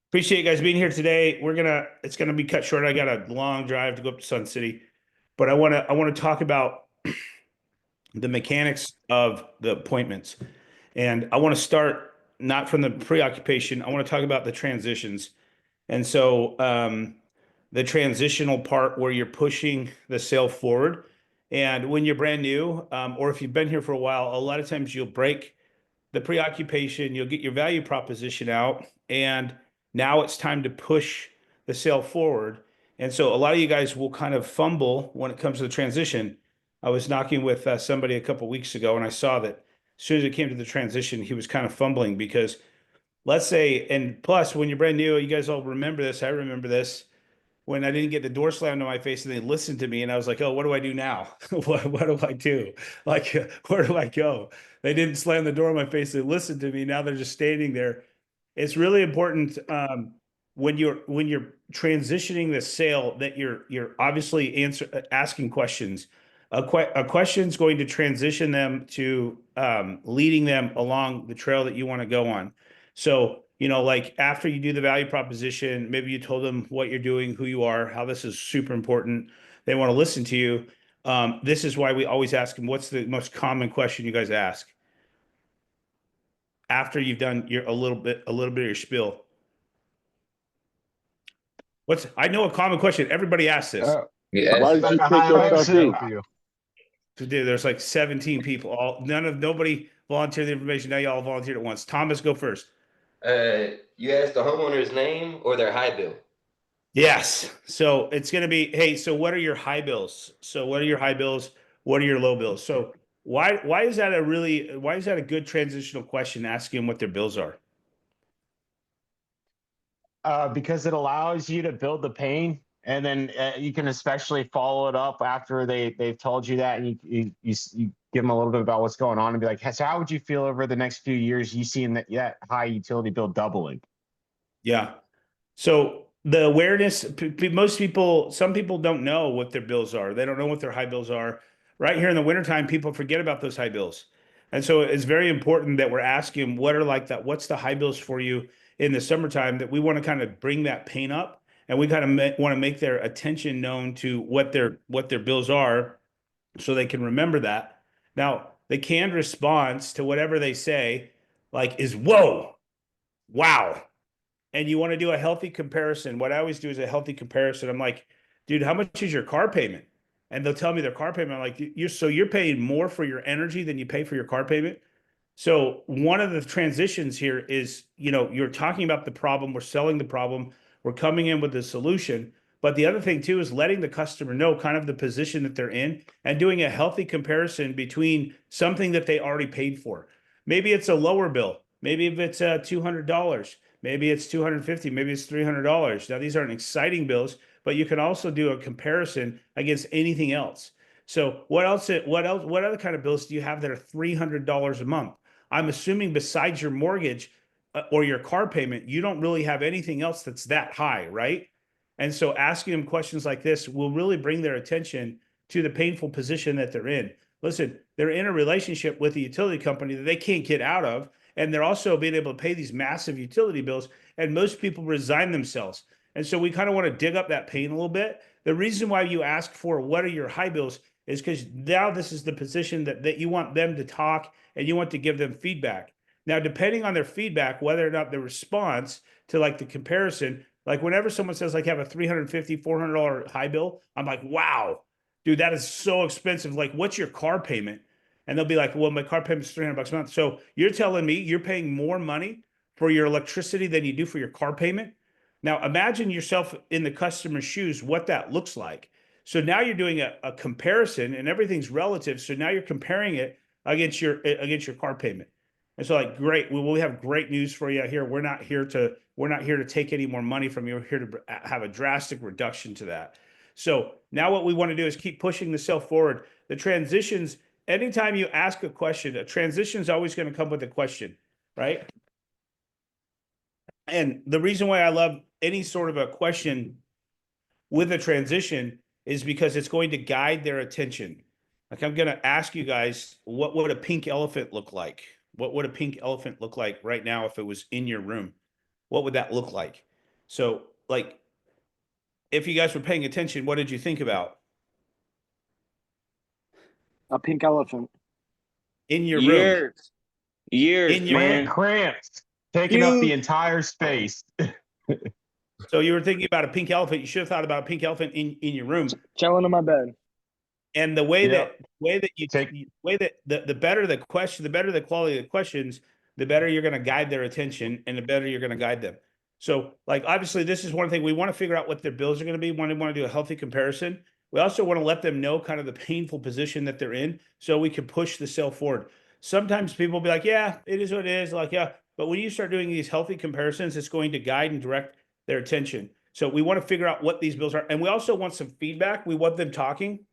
Appreciate you guys being here today. It's gonna be cut short. I got a long drive to go up to Sun City, but I want to talk about the mechanics of the appointments. And I want to start not from the preoccupation. I want to talk about the transitions. And so the transitional part where you're pushing the sale forward. And when you're brand new, or if you've been here for a while, a lot of times you'll break the preoccupation, you'll get your value proposition out, and now it's time to push the sale forward. And so a lot of you guys will kind of fumble when it comes to the transition. I was knocking with somebody a couple weeks ago, and I saw that as soon as it came to the transition, he was kind of fumbling because let's say, and plus, when you're brand new, you guys all remember this. I remember this when I didn't get the door slammed in my face and they listened to me and I was like, oh, what do I do now? What do I do? Like, where do I go? They didn't slam the door in my face. They listened to me. Now they're just standing there. It's really important when you're transitioning the sale that you're obviously asking questions. A question is going to transition them to leading them along the trail that you want to go on. So, like after you do the value proposition, maybe you told them what you're doing, who you are, how this is super important. They want to listen to you. This is why we always ask them, what's the most common question you guys ask after you've done a little bit of your spiel? I know a common question. Everybody asks this. Why Yes. did you Better take hire an yourself accident in? for you. Dude, there's like 17 people. Nobody volunteered the information. Now y'all volunteered at once. Thomas, go first. You asked the homeowner's name or their high bill. Yes. So it's going to be, hey, so what are your high bills? So what are your high bills? What are your low bills? So why is that a good transitional question, asking what their bills are? Because it allows you to build the pain, and then you can especially follow it up after they've told you that, and you give them a little bit about what's going on, and be like, so how would you feel over the next few years you seeing that high utility bill doubling? Yeah. So the awareness, most people, some people don't know what their bills are. They don't know what their high bills are. Right here in the wintertime, people forget about those high bills. And so it's very important that we're asking what are like that, what's the high bills for you in the summertime, that we want to kind of bring that pain up, and we kind of want to make their attention known to what their bills are so they can remember that. Now, the canned response to whatever they say, like, is whoa, wow, and you want to do a healthy comparison. What I always do is a healthy comparison. I'm like, dude, how much is your car payment? And they'll tell me their car payment. I'm like, you're paying more for your energy than you pay for your car payment. So one of the transitions here is, you're talking about the problem, we're selling the problem, we're coming in with the solution. But the other thing too is letting the customer know kind of the position that they're in and doing a healthy comparison between something that they already paid for. Maybe it's a lower bill. Maybe if it's $200, maybe it's 250, maybe it's $300. Now these aren't exciting bills, but you can also do a comparison against anything else. So what other kind of bills do you have that are $300 a month? I'm assuming besides your mortgage or your car payment, you don't really have anything else that's that high, right? And so asking them questions like this will really bring their attention to the painful position that they're in. Listen, they're in a relationship with a utility company that they can't get out of, and they're also being able to pay these massive utility bills, and most people resign themselves. And so we kind of want to dig up that pain a little bit. The reason why you ask for what are your high bills is because now this is the position that you want them to talk and you want to give them feedback. Now, depending on their feedback, whether or not the response to like the comparison, like whenever someone says like have a $350, $400 high bill, I'm like, wow, dude, that is so expensive. Like, what's your car payment? And they'll be like, well, my car payment is $300 a month. So you're telling me you're paying more money for your electricity than you do for your car payment? Now imagine yourself in the customer's shoes, what that looks like. So now you're doing a comparison, and everything's relative. So now you're comparing it against your car payment. And so like, great, we have great news for you here. We're not here to take any more money from you. We're here to have a drastic reduction to that. So now what we want to do is keep pushing the sale forward. The transitions, anytime you ask a question, a transition is always going to come with a question, right? And the reason why I love any sort of a question with a transition is because it's going to guide their attention. Like, I'm going to ask you guys, what would a pink elephant look like? What would a pink elephant look like right now if it was in your room? what would that look like? So like, if you guys were paying attention, what did you think about A pink elephant. in your room? Years. Years, In your man. Cramps, taking up the Huge. entire space. So you were thinking about a pink elephant. You should have thought about a pink elephant in your room. Chilling in my bed. And the way Yep. that you Take- the way that the better the question, the better the quality of the questions, the better you're going to guide their attention and the better you're going to guide them. So like, obviously this is one thing we want to figure out what their bills are going to be when they want to do a healthy comparison. We also want to let them know kind of the painful position that they're in so we can push the sale forward. Sometimes people will be like, yeah, it is what it is. Like, yeah, but when you start doing these healthy comparisons, it's going to guide and direct their attention. So we want to figure out what these bills are. And we also want some feedback. We want them talking.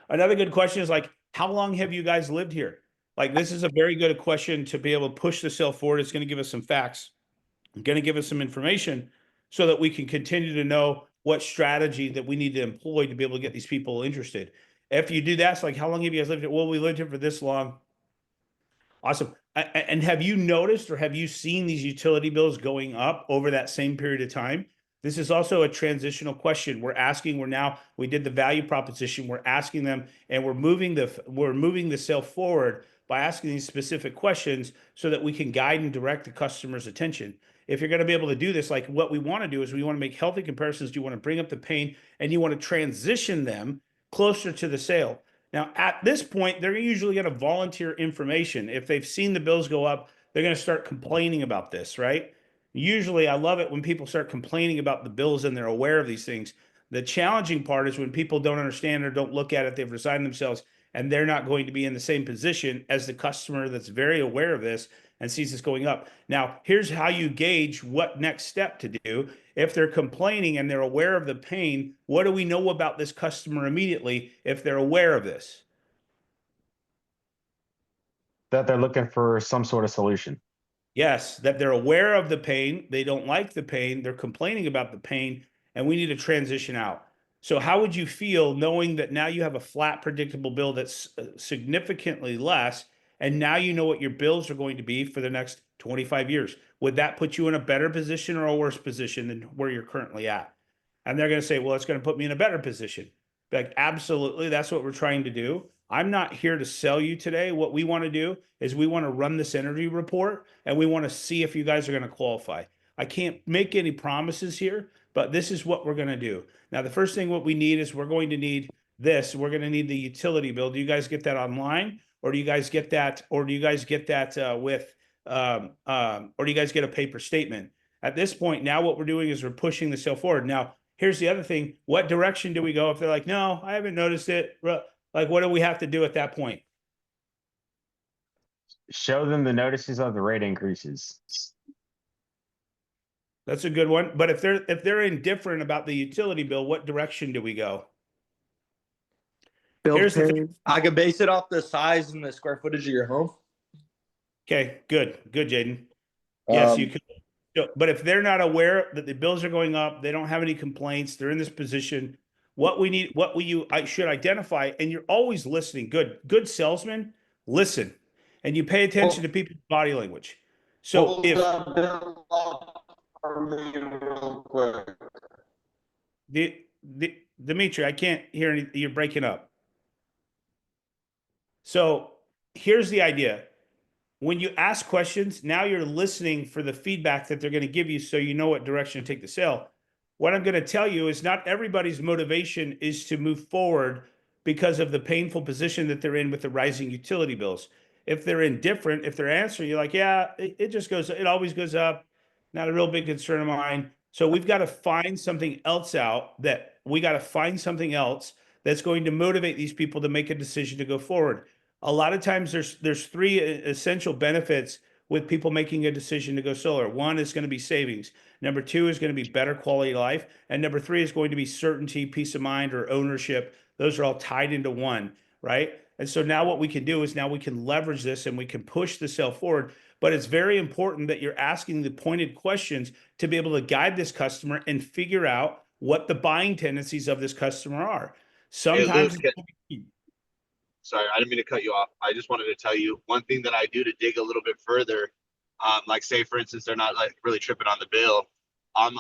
Another good question is like, how long have you guys lived here? Like, this is a very good question to be able to push the sale forward. It's going to give us some facts, going to give us some information so that we can continue to know what strategy that we need to employ to be able to get these people interested. If you do that, it's like, how long have you guys lived here? Well, we lived here for this long. Awesome. And have you noticed or have you seen these utility bills going up over that same period of time? This is also a transitional question. We did the value proposition. We're asking them and we're moving the sale forward by asking these specific questions so that we can guide and direct the customer's attention. If you're going to be able to do this, like what we want to do is we want to make healthy comparisons. You want to bring up the pain and you want to transition them closer to the sale. Now, at this point, they're usually going to volunteer information. If they've seen the bills go up, they're going to start complaining about this, right? Usually, I love it when people start complaining about the bills and they're aware of these things. The challenging part is when people don't understand or don't look at it, they've resigned themselves, and they're not going to be in the same position as the customer that's very aware of this and sees this going up. Now, here's how you gauge what next step to do. If they're complaining and they're aware of the pain, what do we know about this customer immediately if they're aware of this? That they're looking for some sort of solution. Yes, that they're aware of the pain, they don't like the pain, they're complaining about the pain, and we need to transition out. So how would you feel knowing that now you have a flat, predictable bill that's significantly less, and now you know what your bills are going to be for the next 25 years? Would that put you in a better position or a worse position than where you're currently at? And they're going to say, well, it's going to put me in a better position. Like, absolutely, that's what we're trying to do. I'm not here to sell you today. What we want to do is we want to run this interview report and we want to see if you guys are going to qualify. I can't make any promises here, but this is what we're going to do. Now, the first thing what we need is we're going to need this. We're going to need the utility bill. Do you guys get that online, or do you guys get that, or do you guys get that or do you guys get a paper statement? At this point, now what we're doing is we're pushing the sale forward. Now, here's the other thing. What direction do we go? If they're like, no, I haven't noticed it. Like, what do we have to do at that point? Show them the notices of the rate increases. That's a good one. But if they're indifferent about the utility bill, what direction do we go? Here's the thing. I could base it off the size and the square footage of your home. Okay, good, Jaden. Yes, you could. But if they're not aware that the bills are going up, they don't have any complaints, they're in this position. I should identify, and you're always listening. Good salesman, listen, and you pay attention to people's body language. So if real quick. Dimitri, I can't hear any, you're breaking up. So here's the idea. When you ask questions, now you're listening for the feedback that they're going to give you so you know what direction to take the sale. What I'm going to tell you is not everybody's motivation is to move forward because of the painful position that they're in with the rising utility bills. If they're indifferent, if they're answering, you're like, yeah, it always goes up. Not a real big concern of mine. So we've got to find something else that's going to motivate these people to make a decision to go forward. A lot of times there's three essential benefits with people making a decision to go solar. One is going to be savings. Number two is going to be better quality of life. And number three is going to be certainty, peace of mind, or ownership. Those are all tied into one, right? And so now what we can do is now we can leverage this and we can push the sale forward. But it's very important that you're asking the pointed questions to be able to guide this customer and figure out what the buying tendencies of this customer are. Sometimes Sorry, I didn't mean to cut you off. I just wanted to tell you one thing that I do to dig a little bit further. Like say for instance, they're not like really tripping on the bill. I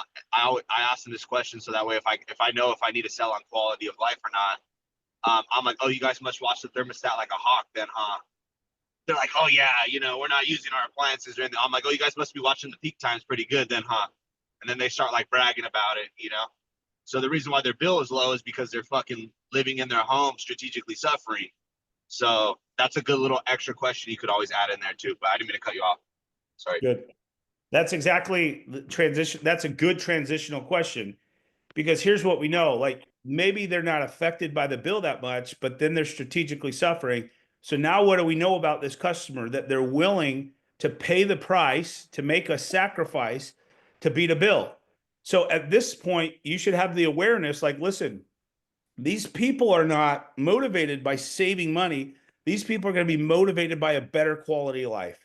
ask them this question so that way if I know if I need to sell on quality of life or not, I'm like, oh, you guys must watch the thermostat like a hawk then, huh? They're like, oh yeah, we're not using our appliances or anything. I'm like, oh, you guys must be watching the peak times pretty good then, huh? And then they start like bragging about it. So the reason why their bill is low is because they're fucking living in their home, strategically suffering. So that's a good little extra question you could always add in there too. But I didn't mean to cut you off. Sorry. Good. That's exactly the transition. That's a good transitional question, because here's what we know. Like maybe they're not affected by the bill that much, but then they're strategically suffering. So now what do we know about this customer? That they're willing to pay the price, to make a sacrifice to beat a bill. So at this point, you should have the awareness, like, listen, these people are not motivated by saving money. These people are going to be motivated by a better quality of life.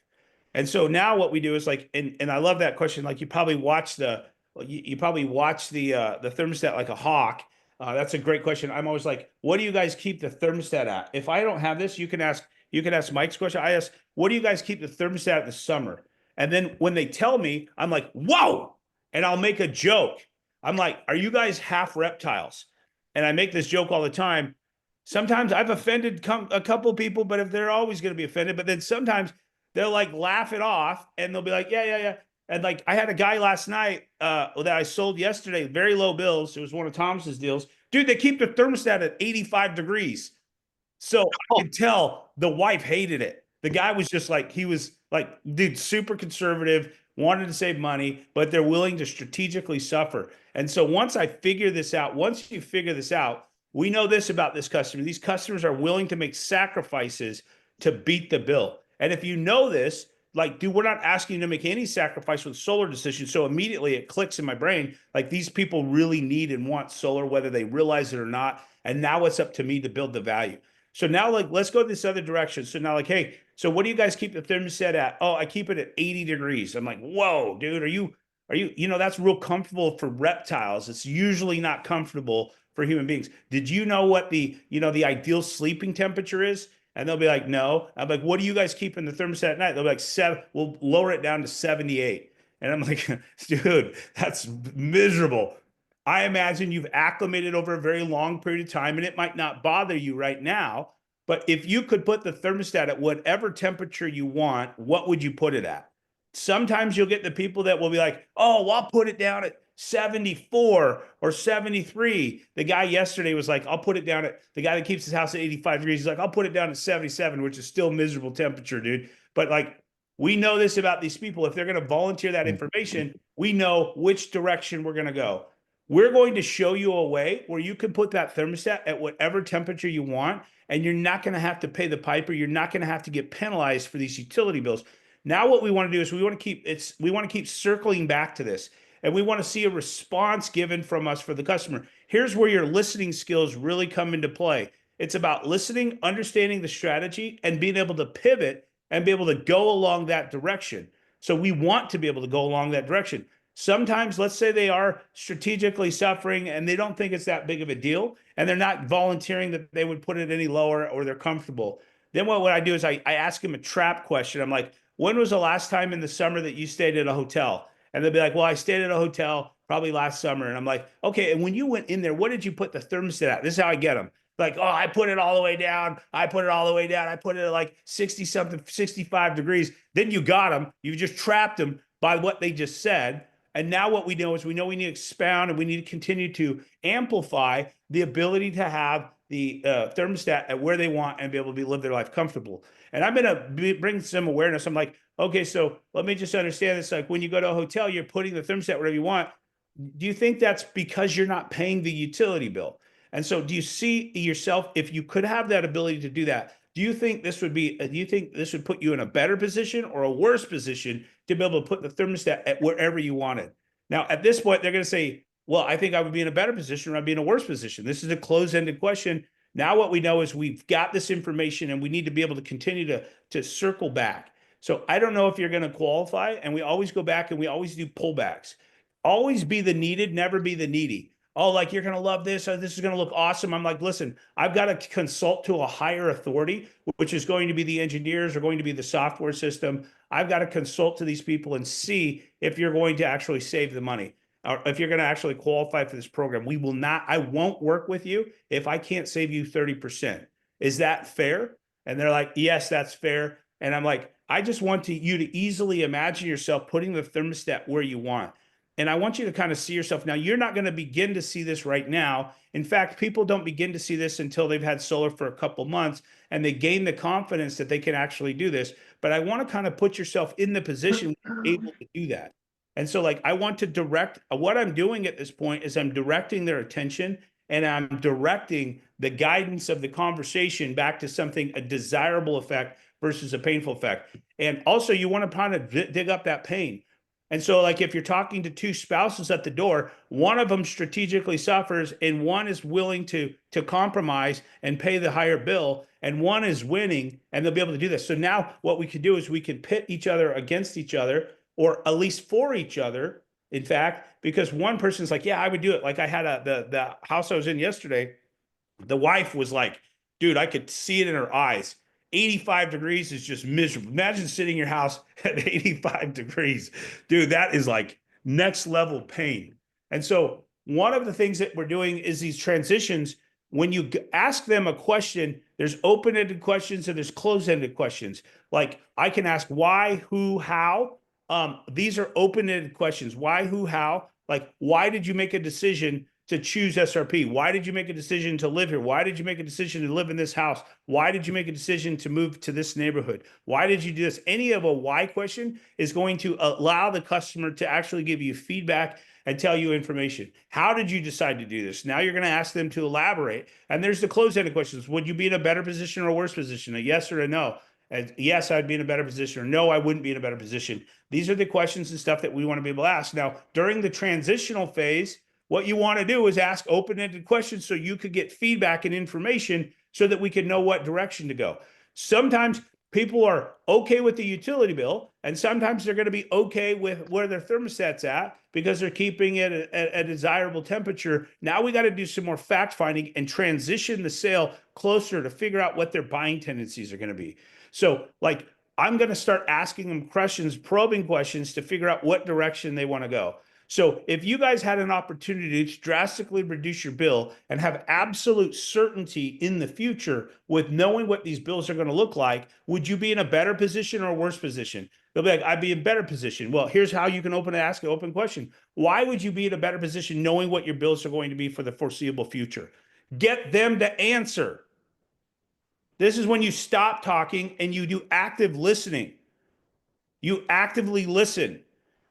And so now what we do is like, and I love that question. Like you probably watch you probably watch the thermostat like a hawk. That's a great question. I'm always like, what do you guys keep the thermostat at? If I don't have this, you can ask Mike's question. I ask, what do you guys keep the thermostat in the summer? And then when they tell me, I'm like, whoa, and I'll make a joke. I'm like, are you guys half reptiles? And I make this joke all the time. Sometimes I've offended a couple of people, but if they're always going to be offended, but then sometimes they'll like laugh it off and they'll be like, yeah. And like I had a guy last night that I sold yesterday, very low bills. It was one of Thomas's deals. Dude, they keep the thermostat at 85 degrees. So I could tell the wife hated it. The guy was just like, he was like, dude, super conservative, wanted to save money, but they're willing to strategically suffer. And so once you figure this out, we know this about this customer. These customers are willing to make sacrifices to beat the bill. And if you know this, like, dude, we're not asking you to make any sacrifice with solar decisions. So immediately it clicks in my brain, like these people really need and want solar, whether they realize it or not. And now it's up to me to build the value. So now, like, let's go this other direction. So now, like, hey, so what do you guys keep the thermostat at? Oh, I keep it at 80 degrees. I'm like, whoa, dude, are you, that's real comfortable for reptiles. It's usually not comfortable for human beings. Did you know what the ideal sleeping temperature is? And they'll be like, no. I'm like, what do you guys keep in the thermostat at night? They'll be like, 7, we'll lower it down to 78. And I'm like, dude, that's miserable. I imagine you've acclimated over a very long period of time and it might not bother you right now. But if you could put the thermostat at whatever temperature you want, what would you put it at? Sometimes you'll get the people that will be like, oh, well, I'll put it down at 74 or 73. The guy yesterday was like, I'll put it down at, the guy that keeps his house at 85 degrees. He's like, I'll put it down at 77, which is still miserable temperature, dude. But like, we know this about these people. If they're going to volunteer that information, we know which direction we're going to go. We're going to show you a way where you can put that thermostat at whatever temperature you want, and you're not going to have to pay the piper. You're not going to have to get penalized for these utility bills. Now, what we want to do is we want to keep circling back to this, and we want to see a response given from us for the customer. Here's where your listening skills really come into play. It's about listening, understanding the strategy, and being able to pivot and be able to go along that direction. So we want to be able to go along that direction. Sometimes, let's say they are strategically suffering and they don't think it's that big of a deal, and they're not volunteering that they would put it any lower, or they're comfortable. Then what I do is I ask them a trap question. I'm like, when was the last time in the summer that you stayed at a hotel? And they'll be like, well, I stayed at a hotel probably last summer. And I'm like, okay, and when you went in there, what did you put the thermostat at? This is how I get them. Like, oh, I put it all the way down. I put it all the way down. I put it at like 60 something, 65 degrees. Then you got them. You just trapped them by what they just said. And now what we know is we need to expound, and we need to continue to amplify the ability to have the thermostat at where they want and be able to live their life comfortable. And I'm going to bring some awareness. I'm like, okay, so let me just understand this. Like when you go to a hotel, you're putting the thermostat wherever you want. Do you think that's because you're not paying the utility bill? And so do you see yourself, if you could have that ability to do that, do you think this would put you in a better position or a worse position to be able to put the thermostat at wherever you wanted? Now, at this point, they're going to say, well, I think I would be in a better position, or I'd be in a worse position. This is a closed-ended question. Now what we know is we've got this information, and we need to be able to continue to circle back. So I don't know if you're going to qualify, and we always go back and we always do pullbacks. Always be the needed, never be the needy. oh, like you're going to love this. This is going to look awesome. I'm like, listen, I've got to consult to a higher authority, which is going to be the engineers or going to be the software system. I've got to consult to these people and see if you're going to actually save the money or if you're going to actually qualify for this program. I won't work with you if I can't save you 30%. Is that fair? And they're like, yes, that's fair. And I'm like, I just want you to easily imagine yourself putting the thermostat where you want. And I want you to kind of see yourself. Now, you're not going to begin to see this right now. In fact, people don't begin to see this until they've had solar for a couple months and they gain the confidence that they can actually do this. But I want to kind of put yourself in the position where you're able to do that. And so, like, I want to direct what I'm doing at this point is I'm directing their attention and I'm directing the guidance of the conversation back to something, a desirable effect versus a painful effect. And also, you want to kind of dig up that pain. And so, like, if you're talking to two spouses at the door, one of them strategically suffers and one is willing to compromise and pay the higher bill, and one is winning and they'll be able to do this. So now what we can do is we can pit each other against each other, or at least for each other, in fact, because one person's like, yeah, I would do it. Like I had the house I was in yesterday, the wife was like, dude, I could see it in her eyes. 85 degrees is just miserable. Imagine sitting in your house at 85 degrees. Dude, that is like next level pain. And so one of the things that we're doing is these transitions. When you ask them a question, there's open-ended questions and there's closed-ended questions. Like I can ask why, who, how. These are open-ended questions. Why, who, how? Like, why did you make a decision to choose SRP? Why did you make a decision to live here? Why did you make a decision to live in this house? Why did you make a decision to move to this neighborhood? Why did you do this? Any of a why question is going to allow the customer to actually give you feedback and tell you information. How did you decide to do this? Now you're going to ask them to elaborate. And there's the closed-ended questions. Would you be in a better position or a worse position? A yes or a no? And yes, I'd be in a better position, or no, I wouldn't be in a better position. These are the questions and stuff that we want to be able to ask. Now, during the transitional phase, what you want to do is ask open-ended questions so you could get feedback and information so that we can know what direction to go. Sometimes people are okay with the utility bill, and sometimes they're going to be okay with where their thermostat's at because they're keeping it at a desirable temperature. Now we got to do some more fact finding and transition the sale closer to figure out what their buying tendencies are going to be. So, like, I'm going to start asking them questions, probing questions to figure out what direction they want to go. So if you guys had an opportunity to drastically reduce your bill and have absolute certainty in the future with knowing what these bills are going to look like, would you be in a better position or a worse position? They'll be like, I'd be in a better position. Well, here's how you can ask an open question. Why would you be in a better position knowing what your bills are going to be for the foreseeable future? Get them to answer. This is when you stop talking and you do active listening. You actively listen.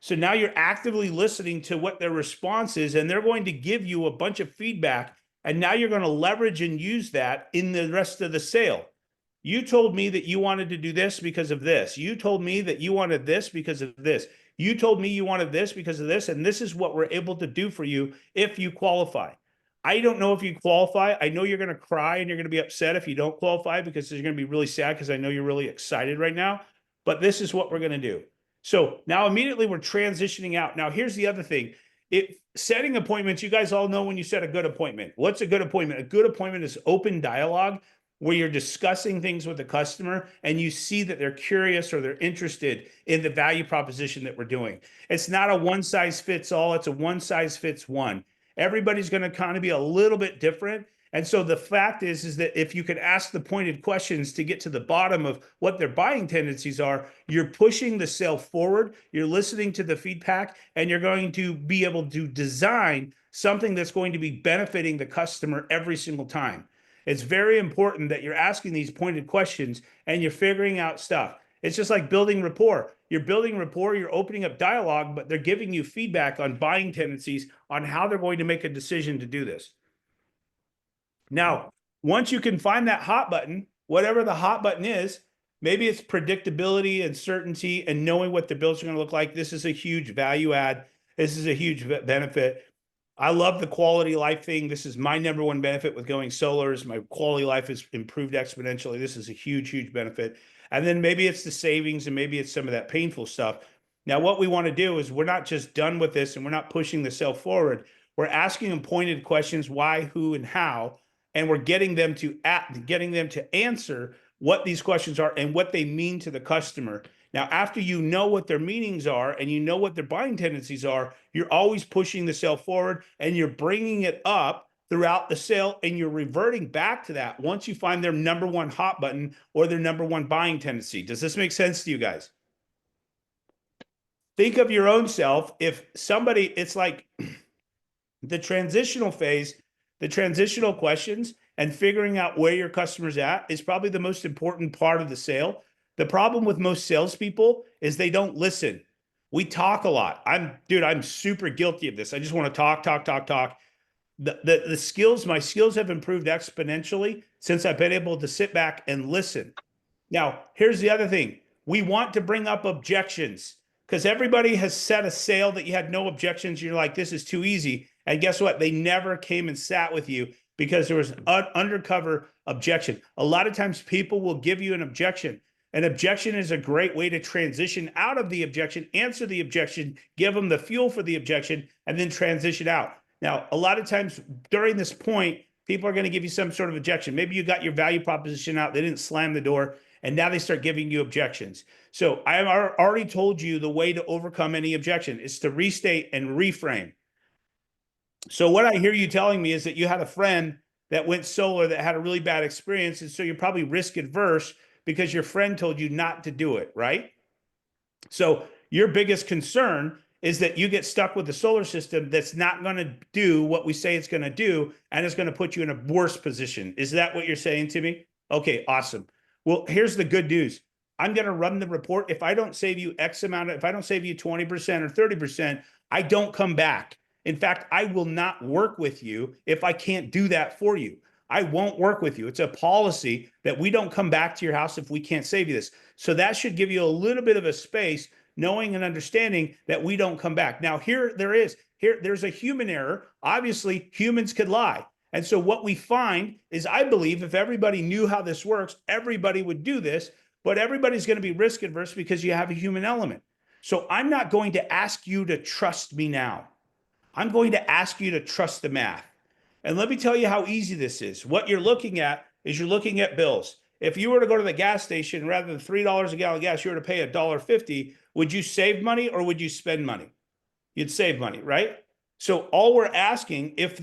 So now you're actively listening to what their response is, and they're going to give you a bunch of feedback. And now you're going to leverage and use that in the rest of the sale. You told me that you wanted to do this because of this. You told me that you wanted this because of this. You told me you wanted this because of this. And this is what we're able to do for you if you qualify. I don't know if you qualify. I know you're going to cry and you're going to be upset if you don't qualify because you're going to be really sad because I know you're really excited right now. But this is what we're going to do. So now immediately we're transitioning out. Now, here's the other thing. Setting appointments, you guys all know when you set a good appointment. What's a good appointment? A good appointment is open dialogue where you're discussing things with the customer and you see that they're curious or they're interested in the value proposition that we're doing. It's not a one size fits all. It's a one size fits one. Everybody's going to kind of be a little bit different. And so the fact is that if you can ask the pointed questions to get to the bottom of what their buying tendencies are, you're pushing the sale forward, you're listening to the feedback, and you're going to be able to design something that's going to be benefiting the customer every single time. It's very important that you're asking these pointed questions and you're figuring out stuff. It's just like building rapport. You're building rapport, you're opening up dialogue, but they're giving you feedback on buying tendencies on how they're going to make a decision to do this. Now, once you can find that hot button, whatever the hot button is, maybe it's predictability and certainty and knowing what the bills are going to look like. This is a huge value add. This is a huge benefit. I love the quality of life thing. This is my number one benefit with going solar is my quality of life has improved exponentially. This is a huge, huge benefit. And then maybe it's the savings and maybe it's some of that painful stuff. Now, what we want to do is we're not just done with this and we're not pushing the sale forward. We're asking them pointed questions, why, who, and how, and we're getting them to answer what these questions are and what they mean to the customer. Now, after you know what their meanings are and you know what their buying tendencies are, you're always pushing the sale forward and you're bringing it up throughout the sale, and you're reverting back to that once you find their number one hot button or their number one buying tendency. Does this make sense to you guys? Think of your own self. If somebody, it's like the transitional phase, the transitional questions and figuring out where your customer's at is probably the most important part of the sale. The problem with most salespeople is they don't listen. We talk a lot. I'm super guilty of this. I just want to talk. The skills, my skills have improved exponentially since I've been able to sit back and listen. Now, here's the other thing. We want to bring up objections because everybody has set a sale that you had no objections. You're like, this is too easy. And guess what? They never came and sat with you because there was an undercover objection. A lot of times people will give you an objection. An objection is a great way to transition out of the objection, answer the objection, give them the fuel for the objection, and then transition out. Now, a lot of times during this point, people are going to give you some sort of objection. Maybe you got your value proposition out. They didn't slam the door, and now they start giving you objections. So I have already told you the way to overcome any objection is to restate and reframe. So what I hear you telling me is that you had a friend that went solar that had a really bad experience, and so you're probably risk adverse because your friend told you not to do it, right? So your biggest concern is that you get stuck with the solar system that's not going to do what we say it's going to do, and it's going to put you in a worse position. Is that what you're saying to me? Okay, awesome. Well, here's the good news. I'm going to run the report. If I don't save you X amount, if I don't save you 20% or 30%, I don't come back. In fact, I will not work with you if I can't do that for you. I won't work with you. It's a policy that we don't come back to your house if we can't save you this. So that should give you a little bit of a space, knowing and understanding that we don't come back. Now, there's a human error. Obviously, humans could lie. And so what we find is, I believe if everybody knew how this works, everybody would do this, but everybody's going to be risk adverse because you have a human element. So I'm not going to ask you to trust me now. I'm going to ask you to trust the math. And let me tell you how easy this is. What you're looking at is you're looking at bills. If you were to go to the gas station, rather than $3 a gallon of gas, you were to pay $1.50, would you save money or would you spend money? You'd save money, right? So all we're asking, if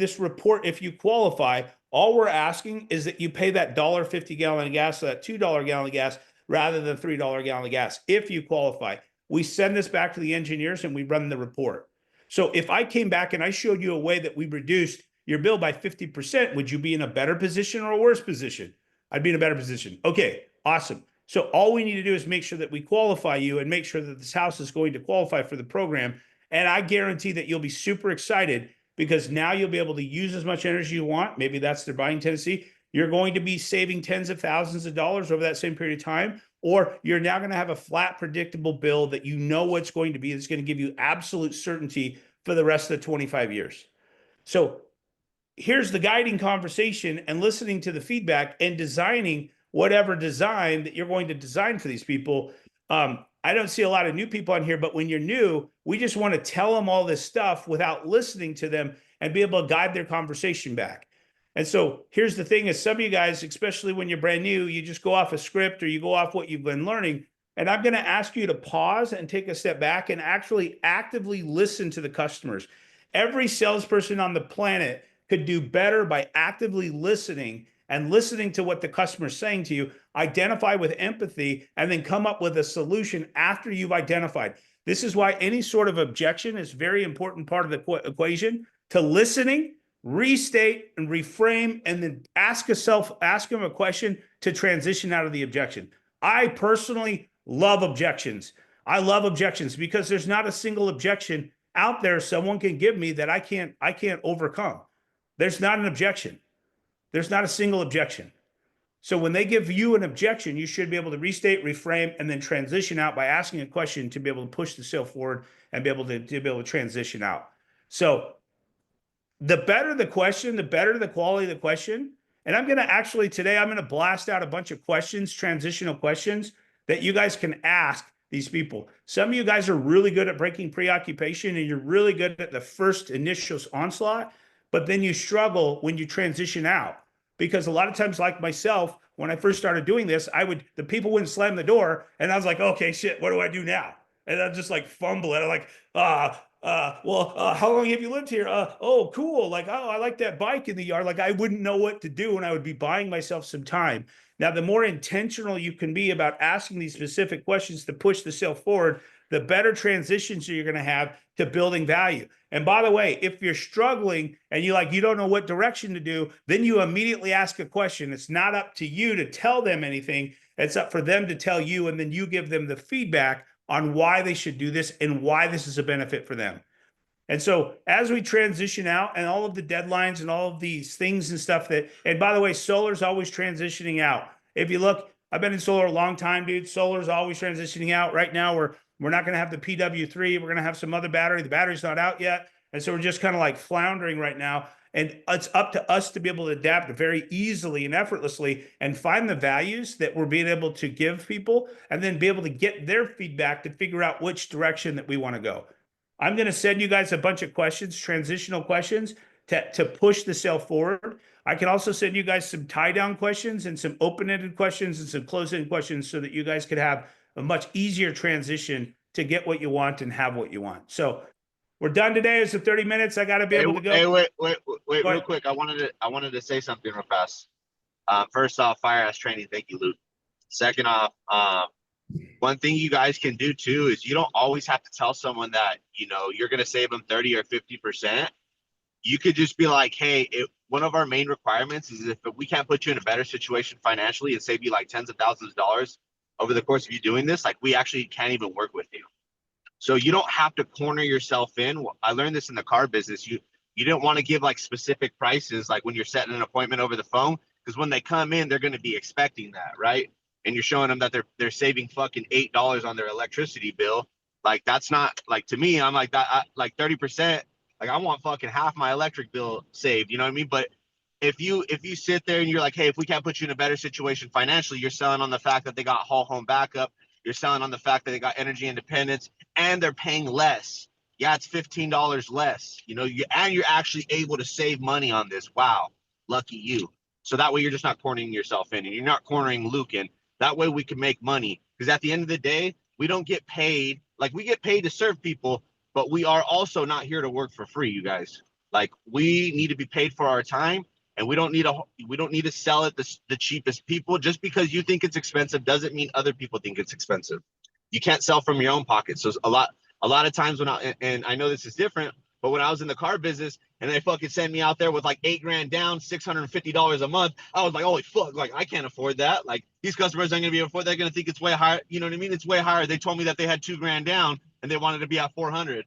you qualify, all we're asking is that you pay that $1.50 gallon of gas, so that $2 gallon of gas, rather than $3 gallon of gas. If you qualify, we send this back to the engineers and we run the report. So if I came back and I showed you a way that we reduced your bill by 50%, would you be in a better position or a worse position? I'd be in a better position. Okay, awesome. So all we need to do is make sure that we qualify you and make sure that this house is going to qualify for the program. And I guarantee that you'll be super excited because now you'll be able to use as much energy you want. Maybe that's their buying tendency. You're going to be saving tens of thousands of dollars over that same period of time, or you're now going to have a flat, predictable bill that you know what's going to be. That's going to give you absolute certainty for the rest of the 25 years. So here's the guiding conversation and listening to the feedback and designing whatever design that you're going to design for these people. I don't see a lot of new people on here, but when you're new, we just want to tell them all this stuff without listening to them and be able to guide their conversation back. And so here's the thing is, some of you guys, especially when you're brand new, you just go off a script or you go off what you've been learning. And I'm going to ask you to pause and take a step back and actually actively listen to the customers. Every salesperson on the planet could do better by actively listening and listening to what the customer is saying to you, identify with empathy, and then come up with a solution after you've identified. This is why any sort of objection is a very important part of the equation, to listening, restate and reframe, and then ask them a question to transition out of the objection. I personally love objections. I love objections because there's not a single objection out there someone can give me that I can't overcome. There's not an objection. There's not a single objection. So when they give you an objection, you should be able to restate, reframe, and then transition out by asking a question to be able to push the sale forward and be able to transition out. So the better the question, the better the quality of the question. And I'm going to blast out a bunch of questions, transitional questions that you guys can ask these people. Some of you guys are really good at breaking preoccupation and you're really good at the first initial onslaught, but then you struggle when you transition out. Because a lot of times, like myself, when I first started doing this, the people wouldn't slam the door and I was like, okay, shit, what do I do now? And I'm just like fumbling. I'm like, how long have you lived here? Oh, cool. Like, oh, I like that bike in the yard. Like, I wouldn't know what to do, and I would be buying myself some time. Now, the more intentional you can be about asking these specific questions to push the sale forward, the better transitions you're going to have to building value. And by the way, if you're struggling and you don't know what direction to do, then you immediately ask a question. It's not up to you to tell them anything. It's up for them to tell you, and then you give them the feedback on why they should do this and why this is a benefit for them. And so as we transition out and all of the deadlines and all of these things and stuff and by the way, solar's always transitioning out. If you look, I've been in solar a long time, dude. Solar's always transitioning out. Right now, we're not going to have the PW3. We're going to have some other battery. The battery's not out yet. And so we're just kind of like floundering right now. And it's up to us to be able to adapt very easily and effortlessly and find the values that we're being able to give people and then be able to get their feedback to figure out which direction that we want to go. I'm going to send you guys a bunch of questions, transitional questions to push the sale forward. I can also send you guys some tie down questions and some open-ended questions and some close-ended questions so that you guys could have a much easier transition to get what you want and have what you want. So we're done today. It's 30 minutes. I got to be able to go. Hey, wait, real quick. I wanted to say something real fast. First off, fire ass training. Thank you, Luke. Second off, one thing you guys can do too is you don't always have to tell someone that, you're going to save them 30 or 50%. You could just be like, hey, one of our main requirements is if we can't put you in a better situation financially and save you like tens of thousands of dollars over the course of you doing this, like we actually can't even work with you. So you don't have to corner yourself in. I learned this in the car business. You don't want to give like specific prices, like when you're setting an appointment over the phone, because when they come in, they're going to be expecting that, right? And you're showing them that they're saving fucking $8 on their electricity bill. Like that's not like, to me, I'm like that, like 30%. Like I want fucking half my electric bill saved. You know what I mean? But if you sit there and you're like, hey, if we can't put you in a better situation financially, you're selling on the fact that they got whole home backup. You're selling on the fact that they got energy independence and they're paying less. Yeah, it's $15 less, and you're actually able to save money on this. Wow, lucky you. So that way you're just not cornering yourself in and you're not cornering Luke in. That way we can make money, because at the end of the day, we don't get paid. Like we get paid to serve people, but we are also not here to work for free, you guys. Like we need to be paid for our time, and we don't need to sell it the cheapest people. Just because you think it's expensive doesn't mean other people think it's expensive. You can't sell from your own pocket. So a lot of times and I know this is different, but when I was in the car business and they fucking send me out there with like $8,000 down, $650 a month, I was like, holy fuck, like I can't afford that. Like these customers aren't gonna be able to afford. They're gonna think it's way higher. You know what I mean? It's way higher. They told me that they had $2,000 down and they wanted to be at 400.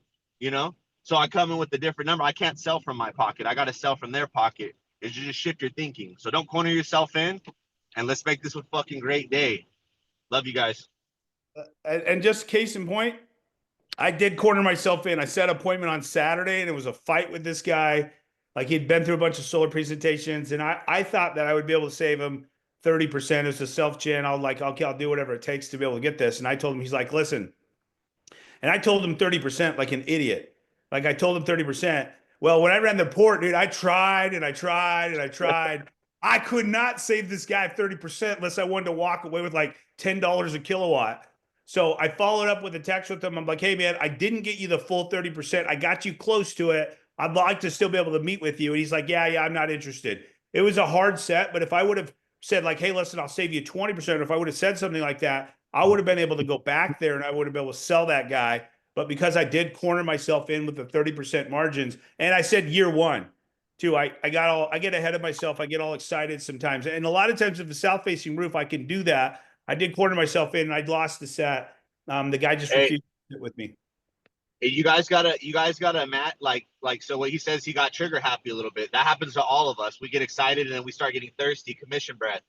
So I come in with a different number. I can't sell from my pocket. I got to sell from their pocket. Is you just shift your thinking. So don't corner yourself in, and let's make this a fucking great day. Love you guys. And just case in point, I did corner myself in. I set an appointment on Saturday and it was a fight with this guy. Like he'd been through a bunch of solar presentations and I thought that I would be able to save him 30%. It's a self-gen. I'll do whatever it takes to be able to get this. And I told him, he's like, listen, and I told him 30% like an idiot. Like I told him 30%. Well, when I ran the report, dude, I tried and I tried and I tried. I could not save this guy 30% unless I wanted to walk away with like $10 a kilowatt. So I followed up with a text with him. I'm like, hey, man, I didn't get you the full 30%. I got you close to it. I'd like to still be able to meet with you. And he's like, yeah, I'm not interested. It was a hard set. But if I would have said like, hey, listen, I'll save you 20%. Or if I would have said something like that, I would have been able to go back there and I would have been able to sell that guy. But because I did corner myself in with the 30% margins, and I said year one too, I get ahead of myself. I get all excited sometimes. And a lot of times with the south-facing roof, I can do that. I did corner myself in and I'd lost the set. The guy just refused to sit with me. Hey, you guys gotta Matt, like, so what he says, he got trigger happy a little bit. That happens to all of us. We get excited and then we start getting thirsty, commission breath.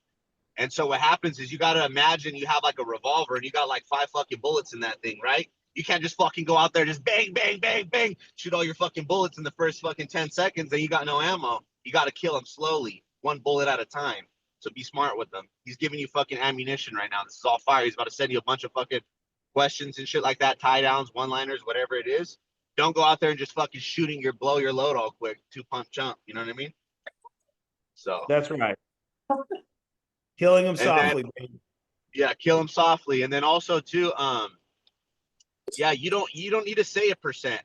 And so what happens is you got to imagine you have like a revolver and you got like 5 fucking bullets in that thing, right? You can't just fucking go out there, just bang, bang, bang, bang, shoot all your fucking bullets in the first fucking 10 seconds and you got no ammo. You got to kill them slowly, 1 bullet at a time. So be smart with them. He's giving you fucking ammunition right now. This is all fire. He's about to send you a bunch of fucking questions and shit like that, tie downs, one liners, whatever it is. Don't go out there and just fucking blow your load all quick, 2-pump chump. You know what I mean? So That's right. Killing them and then softly, baby. yeah, kill them softly. And then also too, yeah, you don't need to say a percent.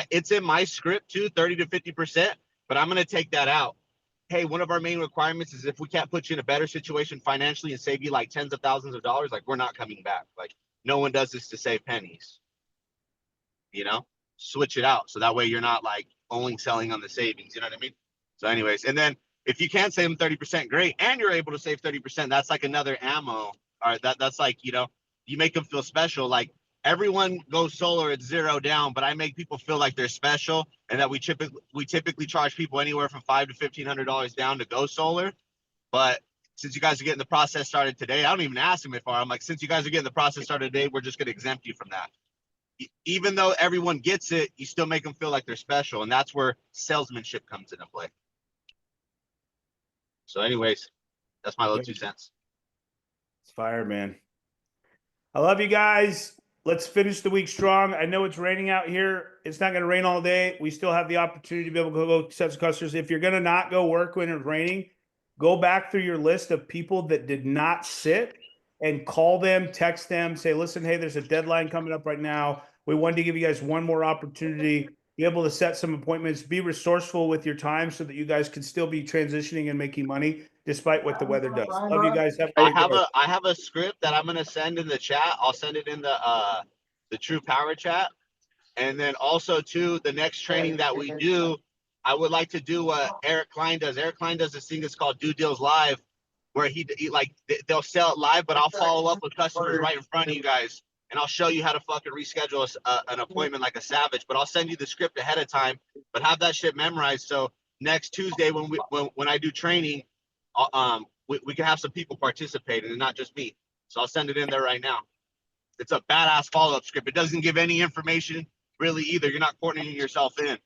It's in my script too, 30 to 50%, but I'm gonna take that out. Hey, one of our main requirements is if we can't put you in a better situation financially and save you like tens of thousands of dollars, like we're not coming back. Like no one does this to save pennies. You know, switch it out so that way you're not like only selling on the savings. You know what I mean? So, anyways, and then if you can save them 30%, great, and you're able to save 30%, that's like another ammo. All right, that's like, you know, you make them feel special. Like everyone goes solar at $0 down, but I make people feel like they're special, and that we typically charge people anywhere from $500 to $1,500 down to go solar. But since you guys are getting the process started today, I don't even ask them if I'm like, since you guys are getting the process started today, we're just going to exempt you from that. Even though everyone gets it, you still make them feel like they're special, and that's where salesmanship comes into play. So, anyways, that's my little 2 cents. It's fire, man. I love you guys. Let's finish the week strong. I know it's raining out here. It's not going to rain all day. We still have the opportunity to be able to go set some customers. If you're going to not go work when it's raining, go back through your list of people that did not sit and call them, text them, say, listen, hey, there's a deadline coming up right now. We wanted to give you guys one more opportunity, be able to set some appointments, be resourceful with your time so that you guys can still be transitioning and making money despite what the weather does. Love you guys. Have a great day. I have a script that I'm gonna send in the chat. I'll send it in the True Power chat. And then also too, the next training that we do, I would like to do what Eric Klein does. Eric Klein does this thing that's called Do Deals Live, where he like they'll sell it live, but I'll follow up with customers right in front of you guys, and I'll show you how to fucking reschedule an appointment like a savage. But I'll send you the script ahead of time, but have that shit memorized. So next Tuesday when I do training, we can have some people participating and not just me. So I'll send it in there right now. It's a badass follow-up script. It doesn't give any information really either. You're not coordinating yourself in.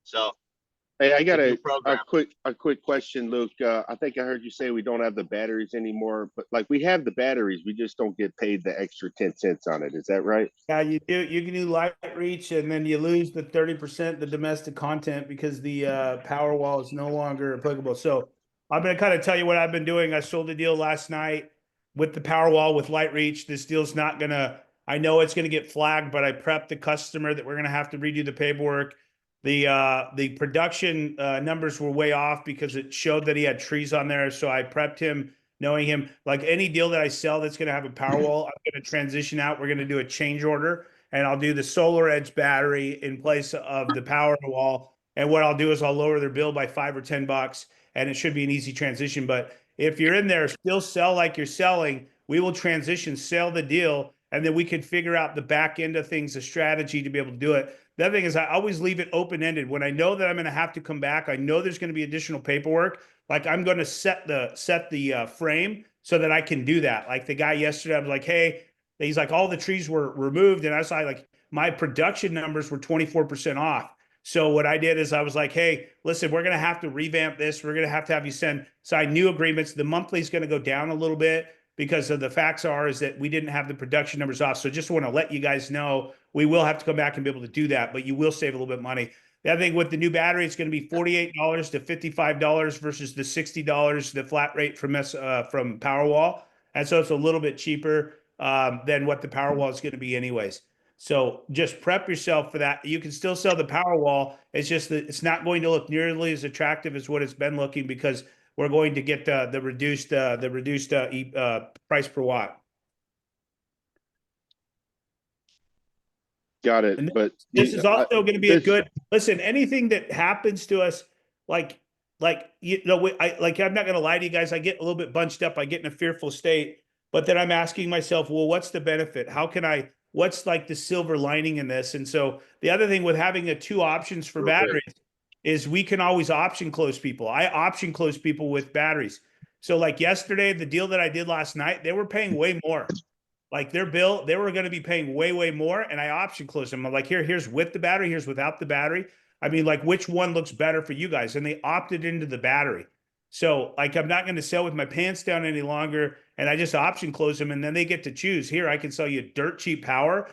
So hey, I got a quick question, Luke. I think I heard you say we don't have the batteries anymore, but like we have the batteries, we just don't get paid the extra 10 cents on it. Is that right? Yeah, you do. You can do light reach, and then you lose the 30% the domestic content because the Powerwall is no longer applicable. So I'm going to kind of tell you what I've been doing. I sold a deal last night with the Powerwall with light reach. This deal's not going to, I know it's going to get flagged, but I prepped the customer that we're going to have to redo the paperwork. The production numbers were way off because it showed that he had trees on there. So I prepped him, knowing him. Like any deal that I sell that's going to have a Powerwall, I'm going to transition out. We're going to do a change order, and I'll do the Solar Edge battery in place of the Powerwall. And what I'll do is I'll lower their bill by $5 or $10, and it should be an easy transition. But if you're in there, still sell like you're selling, we will transition, sell the deal, and then we can figure out the back end of things, the strategy to be able to do it. The other thing is I always leave it open-ended. When I know that I'm going to have to come back, I know there's going to be additional paperwork. Like I'm going to set the frame so that I can do that. Like the guy yesterday, I was like, hey, he's like, all the trees were removed. And I was like, my production numbers were 24% off. So what I did is I was like, hey, listen, we're going to have to revamp this. We're going to have you sign new agreements. The monthly is going to go down a little bit because of the facts is that we didn't have the production numbers off. So just want to let you guys know, we will have to come back and be able to do that, but you will save a little bit of money. The other thing with the new battery, it's going to be $48 to $55 versus the $60, the flat rate from Powerwall. And so it's a little bit cheaper than what the Powerwall is going to be anyways. So just prep yourself for that. You can still sell the Powerwall. It's just that it's not going to look nearly as attractive as what it's been looking because we're going to get the reduced price per watt. Got it. But this is also going to be a good listen. Anything that happens to us, like you know, I'm not going to lie to you guys. I get a little bit bunched up. I get in a fearful state, but then I'm asking myself, well, what's the benefit? How can I? What's like the silver lining in this? And so the other thing with having two options for batteries is we can always option close people. I option close people with batteries. So like yesterday, the deal that I did last night, they were paying way more. Like their bill, they were going to be paying way, way more. And I option closed them. I'm like, here's with the battery, here's without the battery. I mean, like which one looks better for you guys? And they opted into the battery. So like, I'm not going to sell with my pants down any longer. and I just option close them, and then they get to choose. Here, I can sell you dirt cheap power.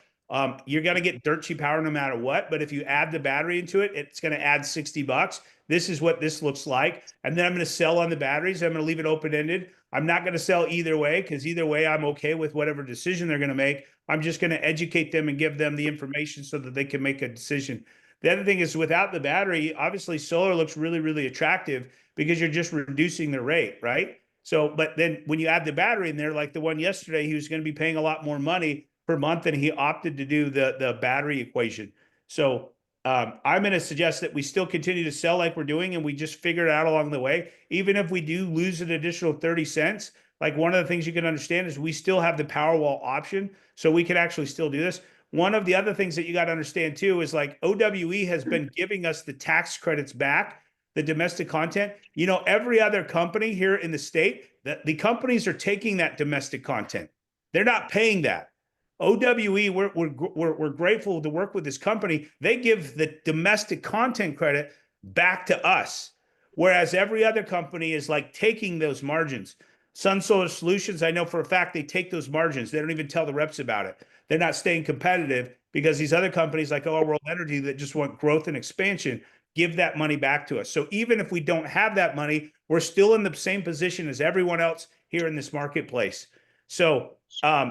You're going to get dirt cheap power no matter what, but if you add the battery into it, it's going to add $60. This is what this looks like. And then I'm going to sell on the batteries. I'm going to leave it open-ended. I'm not going to sell either way, because either way, I'm okay with whatever decision they're going to make. I'm just going to educate them and give them the information so that they can make a decision. The other thing is, without the battery, obviously solar looks really, really attractive because you're just reducing the rate, right? So, but then when you add the battery in there, like the one yesterday, he was going to be paying a lot more money per month, and he opted to do the battery equation. So I'm going to suggest that we still continue to sell like we're doing, and we just figure it out along the way. Even if we do lose an additional 30 cents, like one of the things you can understand is we still have the Powerwall option, so we can actually still do this. One of the other things that you got to understand too is like OWE has been giving us the tax credits back, the domestic content. You know, every other company here in the state, the companies are taking that domestic content. They're not paying that. OWE, we're grateful to work with this company. They give the domestic content credit back to us, whereas every other company is like taking those margins. Sun Solar Solutions, I know for a fact they take those margins. They don't even tell the reps about it. They're not staying competitive because these other companies like Our World Energy that just want growth and expansion give that money back to us. So even if we don't have that money, we're still in the same position as everyone else here in this marketplace. So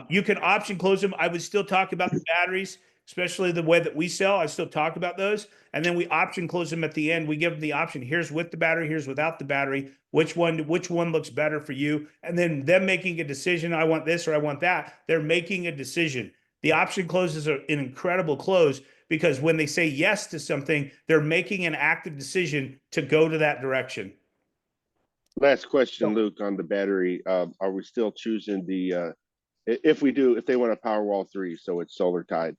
you can option close them. I would still talk about the batteries, especially the way that we sell. I still talk about those. And then we option close them at the end. We give them the option. Here's with the battery. Here's without the battery. Which one looks better for you? And then them making a decision. I want this or I want that. They're making a decision. The option closes are an incredible close because when they say yes to something, they're making an active decision to go to that direction. Last question, Luke, on the battery. Are we still choosing the, if they want a Powerwall 3, so it's solar tied,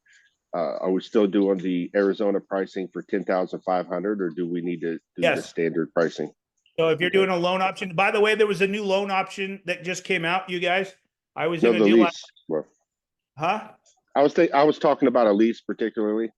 are we still doing the Arizona pricing for 10,500, or do we need to do the standard pricing? So if you're doing a loan option, by the way, there was a new loan option that just came out, you guys. I was in a deal. Huh? I was talking about a lease particularly.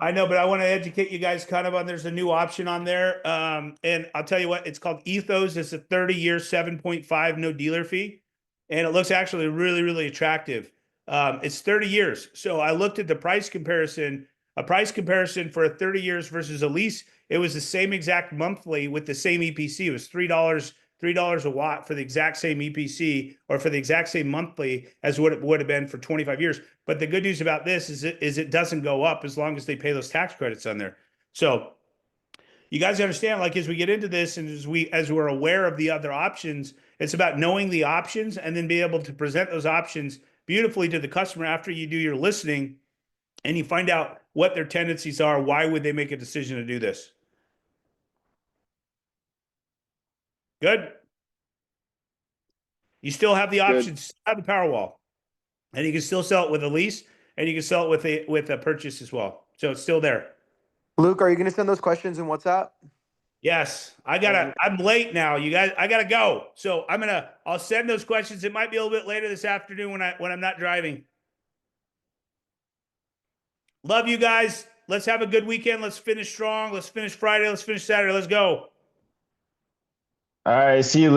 I know, but I want to educate you guys kind of on, there's a new option on there. And I'll tell you what, it's called Ethos. It's a 30-year, 7.5, no dealer fee. And it looks actually really, really attractive. It's 30 years. So I looked at the price comparison, a price comparison for a 30 years versus a lease. It was the same exact monthly with the same EPC. It was $3 a watt for the exact same EPC, or for the exact same monthly as what it would have been for 25 years. But the good news about this is it doesn't go up as long as they pay those tax credits on there. So you guys understand, like, as we get into this and as we're aware of the other options, it's about knowing the options and then be able to present those options beautifully to the customer after you do your listening and you find out what their tendencies are. Why would they make a decision to do this? Good. You still have the options, have the Powerwall, and you can still sell it with a lease, and you can sell it with a purchase as well. So it's still there. Luke, are you going to send those questions in WhatsApp? Yes, I'm late now, you guys. I gotta go. So I'll send those questions. It might be a little bit later this afternoon when I'm not driving. Love you guys. Let's have a good weekend. Let's finish strong. Let's finish Friday. Let's finish Saturday. Let's go. All right. See you, Luke.